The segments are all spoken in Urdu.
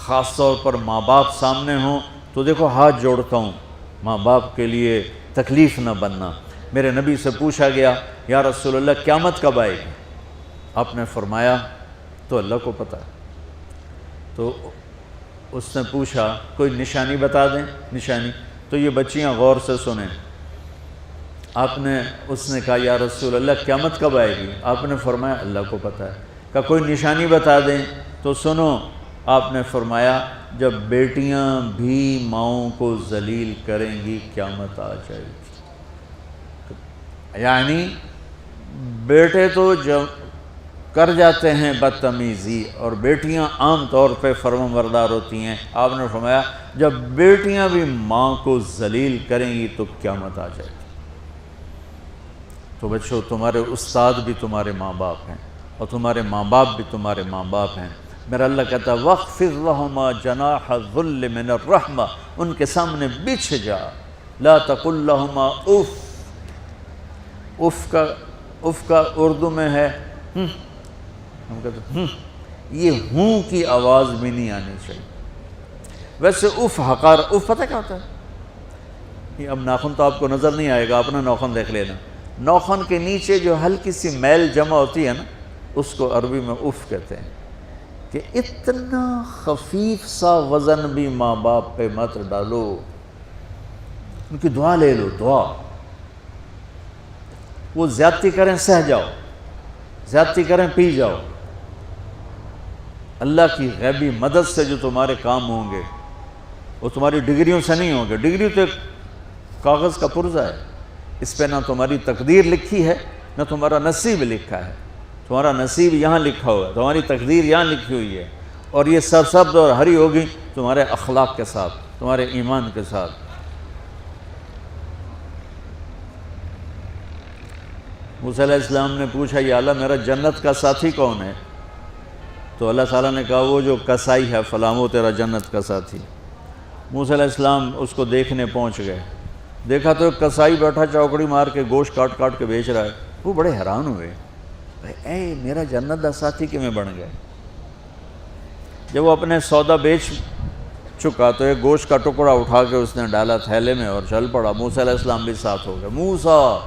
خاص طور پر ماں باپ سامنے ہوں تو دیکھو ہاتھ جوڑتا ہوں، ماں باپ کے لیے تکلیف نہ بننا۔ میرے نبی سے پوچھا گیا یا رسول اللہ قیامت کب آئے گی؟ آپ نے فرمایا تو اللہ کو پتہ ہے۔ تو اس نے پوچھا کوئی نشانی بتا دیں، نشانی؟ تو یہ بچیاں غور سے سنیں۔ اس نے کہا یا رسول اللہ قیامت کب آئے گی؟ آپ نے فرمایا اللہ کو پتہ ہے۔ کہا کوئی نشانی بتا دیں؟ تو سنو، آپ نے فرمایا جب بیٹیاں بھی ماؤں کو ذلیل کریں گی قیامت آ جائے گی۔ یعنی بیٹے تو جب کر جاتے ہیں بدتمیزی اور بیٹیاں عام طور پہ فرمانبردار ہوتی ہیں، آپ نے فرمایا جب بیٹیاں بھی ماں کو ذلیل کریں گی تو قیامت آ جائے گی۔ تو بچوں، تمہارے استاد بھی تمہارے ماں باپ ہیں اور تمہارے ماں باپ بھی تمہارے ماں باپ ہیں۔ میرا اللہ کہتا ہے وَاخْفِضْ لَهُمَا جَنَاحَ الذُّلِّ مِنَ الرَّحْمَةِ، ان کے سامنے بچھ جا، لا تقل لهما اف۔ اف کا اردو میں ہے ہم کہتے ہیں یہ ہوں کی آواز بھی نہیں آنی چاہیے۔ ویسے اف حقار، اف پتہ کیا ہوتا ہے؟ اب ناخن تو آپ کو نظر نہیں آئے گا، اپنا ناخن دیکھ لینا۔ ناخن کے نیچے جو ہلکی سی میل جمع ہوتی ہے نا، اس کو عربی میں اف کہتے ہیں۔ کہ اتنا خفیف سا وزن بھی ماں باپ پہ مت ڈالو، ان کی دعا لے لو، دعا۔ وہ زیادتی کریں سہ جاؤ، زیادتی کریں پی جاؤ۔ اللہ کی غیبی مدد سے جو تمہارے کام ہوں گے وہ تمہاری ڈگریوں سے نہیں ہوں گے۔ ڈگری تو ایک کاغذ کا پرزہ ہے، اس پہ نہ تمہاری تقدیر لکھی ہے نہ تمہارا نصیب لکھا ہے۔ تمہارا نصیب یہاں لکھا ہوا ہے، تمہاری تقدیر یہاں لکھی ہوئی ہے، اور یہ سرسبز اور ہری ہوگی تمہارے اخلاق کے ساتھ، تمہارے ایمان کے ساتھ۔ موسیٰ علیہ السلام نے پوچھا یا اللہ میرا جنت کا ساتھی کون ہے؟ تو اللہ تعالیٰ نے کہا وہ جو کسائی ہے فلاں وہ تیرا جنت کا ساتھی۔ موسیٰ علیہ السلام اس کو دیکھنے پہنچ گئے، دیکھا تو ایک کسائی بیٹھا چوکڑی مار کے گوشت کاٹ کاٹ کے بیچ رہا ہے۔ وہ بڑے حیران ہوئے، اے میرا جنت کا ساتھی کیویں بن گئے؟ جب وہ اپنے سودا بیچ چکا تو ایک گوشت کا ٹکڑا اٹھا کے اس نے ڈالا تھیلے میں اور چل پڑا۔ موسیٰ علیہ السلام بھی ساتھ ہو گئے۔ موسیٰ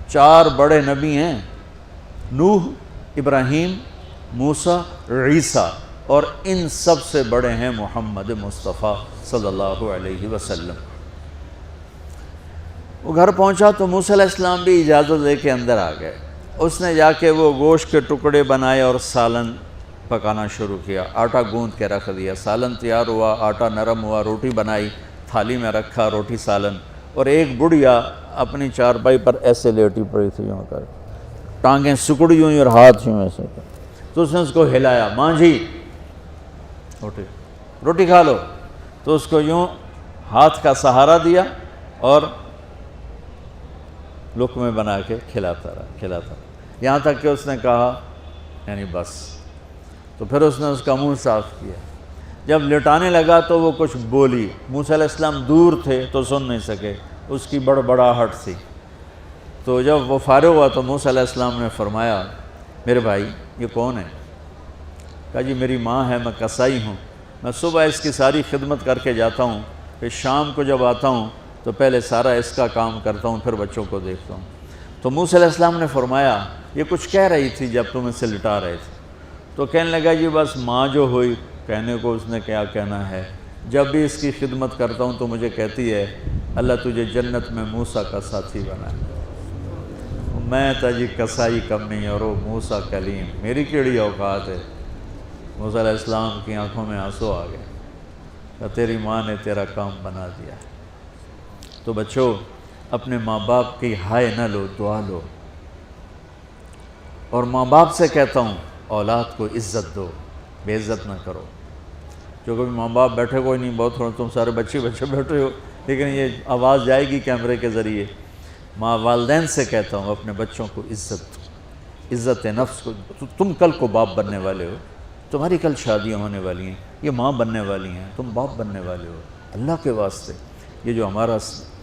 4 بڑے نبی ہیں، نوح، ابراہیم، موسیٰ، عیسیٰ، اور ان سب سے بڑے ہیں محمد مصطفیٰ صلی اللہ علیہ وسلم۔ وہ گھر پہنچا تو موسیٰ علیہ السلام بھی اجازت لے کے اندر آ گئے۔ اس نے جا کے وہ گوشت کے ٹکڑے بنائے اور سالن پکانا شروع کیا، آٹا گوندھ کے رکھ دیا، سالن تیار ہوا، آٹا نرم ہوا، روٹی بنائی، تھالی میں رکھا روٹی سالن، اور ایک بڑھیا اپنی چارپائی پر ایسے لیٹی پڑی تھی، یوں کر ٹانگیں سکڑی ہوئی اور ہاتھ یوں ایسے کر۔ تو اس نے اس کو ہلایا، ماں جی روٹی کھا لو۔ تو اس کو یوں ہاتھ کا سہارا دیا اور لقمے بنا کے کھلاتا رہا، یہاں تک کہ اس نے کہا یعنی بس۔ تو پھر اس نے اس کا منہ صاف کیا۔ جب لٹانے لگا تو وہ کچھ بولی، موسیٰ علیہ السلام دور تھے تو سن نہیں سکے، اس کی بڑبڑاہٹ تھی۔ تو جب وہ فارغ ہوا تو موسیٰ علیہ السلام نے فرمایا میرے بھائی یہ کون ہے؟ کہا جی میری ماں ہے، میں کسائی ہوں، میں صبح اس کی ساری خدمت کر کے جاتا ہوں، پھر شام کو جب آتا ہوں تو پہلے سارا اس کا کام کرتا ہوں، پھر بچوں کو دیکھتا ہوں۔ تو موسیٰ علیہ السلام نے فرمایا یہ کچھ کہہ رہی تھی جب تم اسے لٹا رہے تھے؟ تو کہنے لگا جی بس ماں جو ہوئی، کہنے کو اس نے کیا کہنا ہے، جب بھی اس کی خدمت کرتا ہوں تو مجھے کہتی ہے اللہ تجھے جنت میں موسیٰ کا ساتھی بنائے۔ میں تا جی کسائی کمی اور وہ موسیٰ کلیم، میری کیڑی اوقات ہے۔ موسیٰ علیہ السلام کی آنکھوں میں آنسو آ گئے کہ تیری ماں نے تیرا کام بنا دیا۔ تو بچوں اپنے ماں باپ کی ہائے نہ لو، دعا لو۔ اور ماں باپ سے کہتا ہوں اولاد کو عزت دو، بے عزت نہ کرو۔ جو کبھی ماں باپ بیٹھے کوئی نہیں، بہت تھوڑا تم سارے بچے بیٹھے ہو، لیکن یہ آواز جائے گی کیمرے کے ذریعے۔ ماں والدین سے کہتا ہوں اپنے بچوں کو عزت دو، عزت نفس کو۔ تم کل کو باپ بننے والے ہو، تمہاری کل شادیاں ہونے والی ہیں، یہ ماں بننے والی ہیں، تم باپ بننے والے ہو۔ اللہ کے واسطے یہ جو ہمارا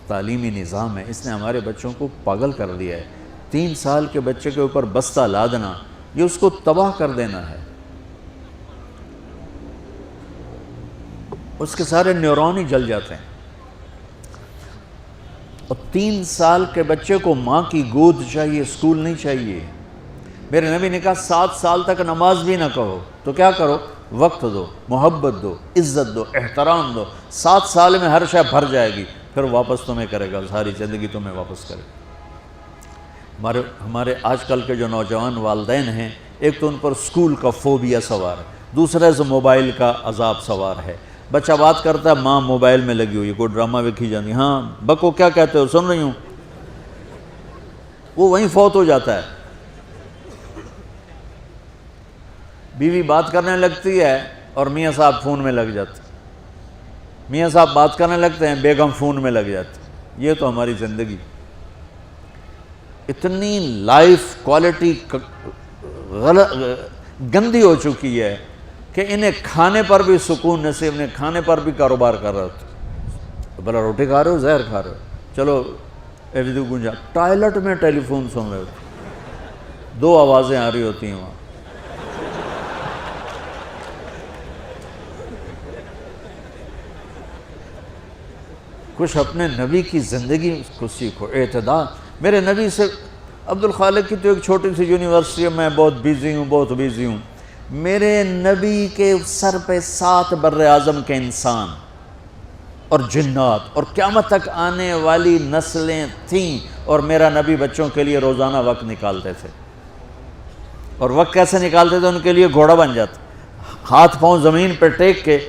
تعلیمی نظام ہے اس نے ہمارے بچوں کو پاگل کر دیا ہے۔ 3 سال کے بچے کے اوپر بستہ لادنا، یہ اس کو تباہ کر دینا ہے۔ اس کے سارے نیورون ہی جل جاتے ہیں. اور 3 سال کے بچے کو ماں کی گود چاہیے، اسکول نہیں چاہیے. میرے نبی نے کہا 7 سال تک نماز بھی نہ کہو تو کیا کرو؟ وقت دو، محبت دو، عزت دو، احترام دو. 7 سال میں ہر شے بھر جائے گی، پھر واپس تمہیں کرے گا، ساری زندگی تمہیں واپس کرے گا. ہمارے آج کل کے جو نوجوان والدین ہیں، ایک تو ان پر اسکول کا فوبیا سوار ہے، دوسرے سے موبائل کا عذاب سوار ہے. بچہ بات کرتا ہے، ماں موبائل میں لگی ہوئی، کوئی ڈرامہ ویکھی جاتی، ہاں بکو کیا کہتے ہو، سن رہی ہوں. وہ وہیں فوت ہو جاتا ہے. بیوی بات کرنے لگتی ہے اور میاں صاحب فون میں لگ جاتے، میاں صاحب بات کرنے لگتے ہیں، بیگم فون میں لگ جاتی. یہ تو ہماری زندگی. اتنی لائف کوالٹی گندی ہو چکی ہے کہ انہیں کھانے پر بھی سکون نصیب نہیں، کھانے پر بھی کاروبار کر رہے ہوتے. بھلا روٹی کھا رہے ہو، زہر کھا رہے ہو، چلو ایویدو گنجا. ٹوائلٹ میں ٹیلی فون سن رہے ہوتے، 2 آوازیں آ رہی ہوتی ہیں وہاں. کچھ اپنے نبی کی زندگی کو سیکھو، اعتدال. میرے نبی سے عبد الخالق کی تو ایک چھوٹی سی یونیورسٹی ہے، میں بہت بیزی ہوں. میرے نبی کے سر پہ 7 بر اعظم کے انسان اور جنات اور قیامت تک آنے والی نسلیں تھیں، اور میرا نبی بچوں کے لیے روزانہ وقت نکالتے تھے. اور وقت کیسے نکالتے تھے؟ ان کے لیے گھوڑا بن جاتا، ہاتھ پاؤں زمین پہ ٹیک کے،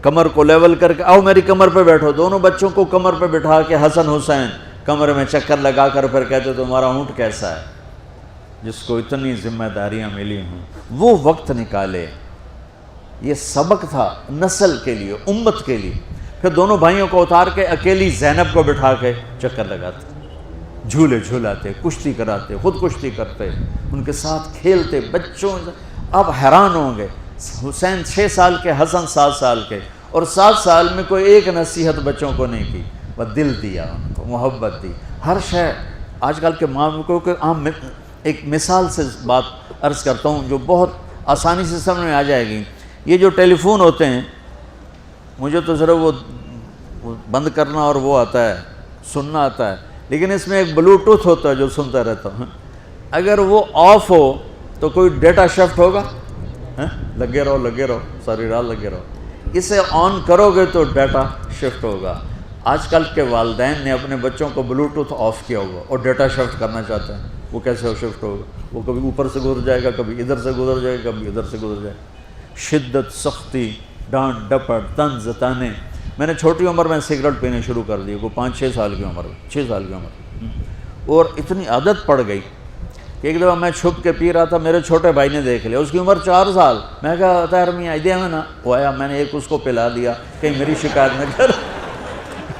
کمر کو لیول کر کے، آؤ میری کمر پہ بیٹھو. دونوں بچوں کو کمر پہ بٹھا کے حسن حسین کمر میں چکر لگا کر پھر کہتے تمہارا اونٹ کیسا ہے، جس کو اتنی ذمہ داریاں ملی ہوں. وہ وقت نکالے. یہ سبق تھا نسل کے لیے، امت کے لیے. پھر دونوں بھائیوں کو اتار کے اکیلی زینب کو بٹھا کے چکر لگاتے، جھولے جھولاتے، کشتی کراتے، خود کشتی کرتے، ان کے ساتھ کھیلتے. بچوں آپ حیران ہوں گے، حسین 6 سال کے، حسن 7 سال کے، اور 7 سال میں کوئی ایک نصیحت بچوں کو نہیں کی. وہ دل دیا ان کو، محبت دی. ہر شے آج کل کے ماں کو عام ایک مثال سے بات عرض کرتا ہوں جو بہت آسانی سے سمجھ میں آ جائے گی. یہ جو ٹیلی فون ہوتے ہیں، مجھے تو صرف وہ بند کرنا اور وہ آتا ہے، سننا آتا ہے، لیکن اس میں ایک بلوٹوتھ ہوتا ہے جو سنتا رہتا ہوں. اگر وہ آف ہو تو کوئی ڈیٹا شفٹ ہوگا؟ لگے رہو ساری رات لگے رہو. اسے آن کرو گے تو ڈیٹا شفٹ ہوگا. آج کل کے والدین نے اپنے بچوں کو بلوٹوتھ آف کیا ہوا اور ڈیٹا شفٹ کرنا چاہتے ہیں. وہ کیسے شفٹ ہوگا؟ وہ کبھی اوپر سے گزر جائے گا، کبھی ادھر سے گزر جائے گا، کبھی ادھر سے گزر جائے گا. شدت، سختی، ڈانٹ ڈپٹ، طنز تانے. میں نے چھوٹی عمر میں سگریٹ پینے شروع کر دی، وہ 5-6 سال کی عمر میں، 6 سال کی عمر، اور اتنی عادت پڑ گئی کہ ایک دفعہ میں چھپ کے پی رہا تھا. میرے چھوٹے بھائی نے دیکھ لیا، اس کی عمر 4 سال. میں کہا طاہر میاں آئیڈیا میں نا، وہ آیا، میں نے ایک اس کو پلا دیا کہیں میری شکایت نہ کر.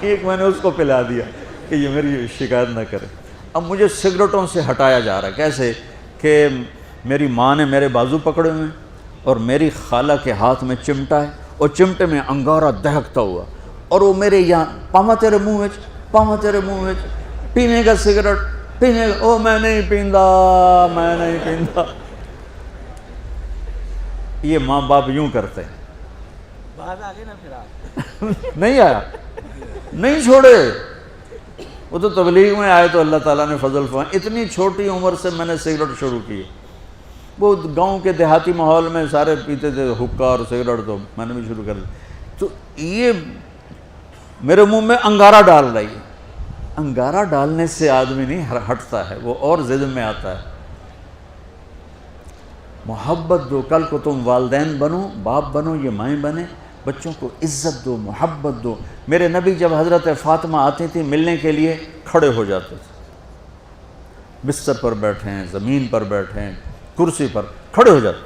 ایک میں نے اس کو پلا دیا کہ یہ میری شکایت نہ کرے. اب مجھے سگریٹوں سے ہٹایا جا رہا ہے. کیسے کہ میری ماں نے میرے بازو پکڑے ہوئے ہیں اور میری خالہ کے ہاتھ میں چمٹا ہے اور چمٹے میں انگارہ دہکتا ہوا، اور وہ میرے یہاں پاما تیرے منہ میں پینے کا سگریٹ پینے کا. او میں نہیں پیندا. یہ ماں باپ یوں کرتے ہیں. بات آ گئی نا پھر آپ نہیں آیا، نہیں چھوڑے. وہ تو تبلیغ میں آئے تو اللہ تعالیٰ نے فضل فرمایا. اتنی چھوٹی عمر سے میں نے سگریٹ شروع کی. وہ گاؤں کے دیہاتی ماحول میں سارے پیتے تھے حقہ اور سگریٹ، تو میں نے بھی شروع کر دی. تو یہ میرے منہ میں انگارہ ڈال رہی ہے. انگارہ ڈالنے سے آدمی نہیں ہٹتا ہے، وہ اور ضد میں آتا ہے. محبت دو. کل کو تم والدین بنو، باپ بنو، یہ مائیں بنے، بچوں کو عزت دو، محبت دو. میرے نبی جب حضرت فاطمہ آتی تھی ملنے کے لیے، کھڑے ہو جاتے تھے. بستر پر بیٹھے ہیں، زمین پر بیٹھے ہیں، کرسی پر، کھڑے ہو جاتے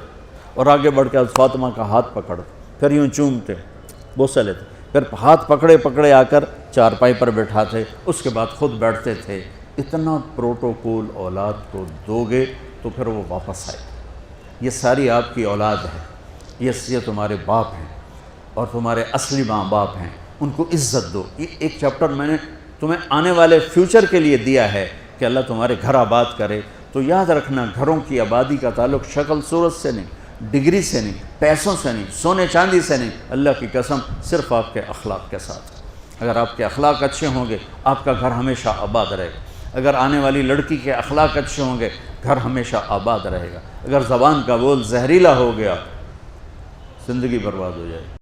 اور آگے بڑھ کے فاطمہ کا ہاتھ پکڑتے، پھر یوں چومتے، بوسہ لیتے، پھر ہاتھ پکڑے آ کر چارپائی پر بیٹھاتے، اس کے بعد خود بیٹھتے تھے. اتنا پروٹوکول اولاد کو دو گے تو پھر وہ واپس آئے. یہ ساری آپ کی اولاد ہے، یہ تمہارے باپ ہیں اور تمہارے اصلی ماں باپ ہیں. ان کو عزت دو. یہ ایک چیپٹر میں نے تمہیں آنے والے فیوچر کے لیے دیا ہے کہ اللہ تمہارے گھر آباد کرے. تو یاد رکھنا، گھروں کی آبادی کا تعلق شکل صورت سے نہیں، ڈگری سے نہیں، پیسوں سے نہیں، سونے چاندی سے نہیں، اللہ کی قسم صرف آپ کے اخلاق کے ساتھ۔ اگر آپ کے اخلاق اچھے ہوں گے آپ کا گھر ہمیشہ آباد رہے گا۔ اگر آنے والی لڑکی کے اخلاق اچھے ہوں گے گھر ہمیشہ آباد رہے گا۔ اگر زبان کا بول زہریلا ہو گیا زندگی برباد ہو جائے گی۔